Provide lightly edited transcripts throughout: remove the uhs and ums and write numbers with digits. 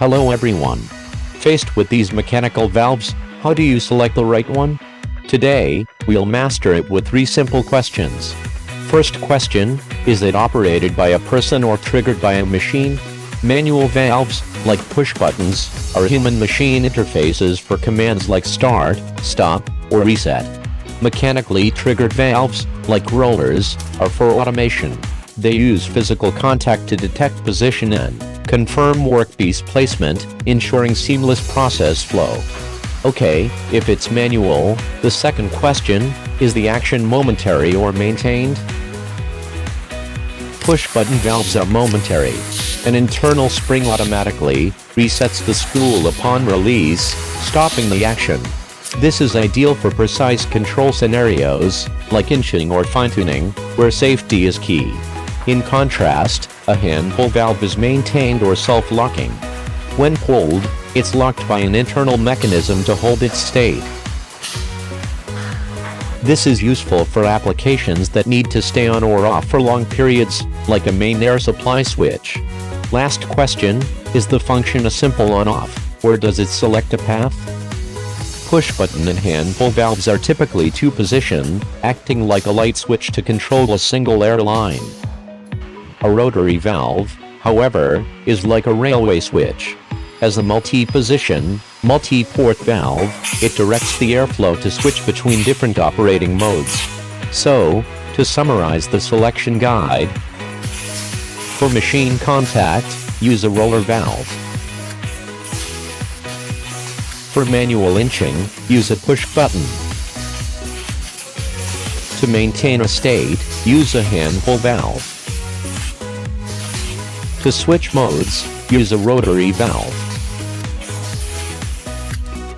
Hello everyone. Faced with these mechanical valves, how do you select the right one? Today, we'll master it with 3 simple questions. First question, is it operated by a person or triggered by a machine? Manual valves, like push buttons, are human-machine interfaces for commands like start, stop, or reset. Mechanically triggered valves, like rollers, are for automation. They use physical contact to detect position and confirm workpiece placement, ensuring seamless process flow. Okay, if it's manual, the second question, is the action momentary or maintained? Push-button valves are momentary. An internal spring automatically resets the spool upon release, stopping the action. This is ideal for precise control scenarios, like inching or fine-tuning, where safety is key. In contrast, a hand pull valve is maintained or self-locking. When pulled, it's locked by an internal mechanism to hold its state. This is useful for applications that need to stay on or off for long periods, like a main air supply switch. Last question, is the function a simple on-off, or does it select a path? Push-button and hand-pull valves are typically two-position, acting like a light switch to control a single air line. A rotary valve, however, is like a railway switch. As a multi-position, multi-port valve, it directs the airflow to switch between different operating modes. So, to summarize the selection guide, for machine contact, use a roller valve. For manual inching, use a push button. To maintain a state, use a hand-pull valve. To switch modes, use a rotary valve.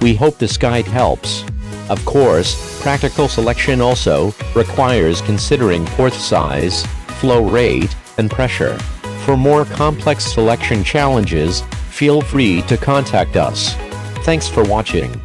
We hope this guide helps. Of course, practical selection also requires considering port size, flow rate, and pressure. For more complex selection challenges, feel free to contact us. Thanks for watching.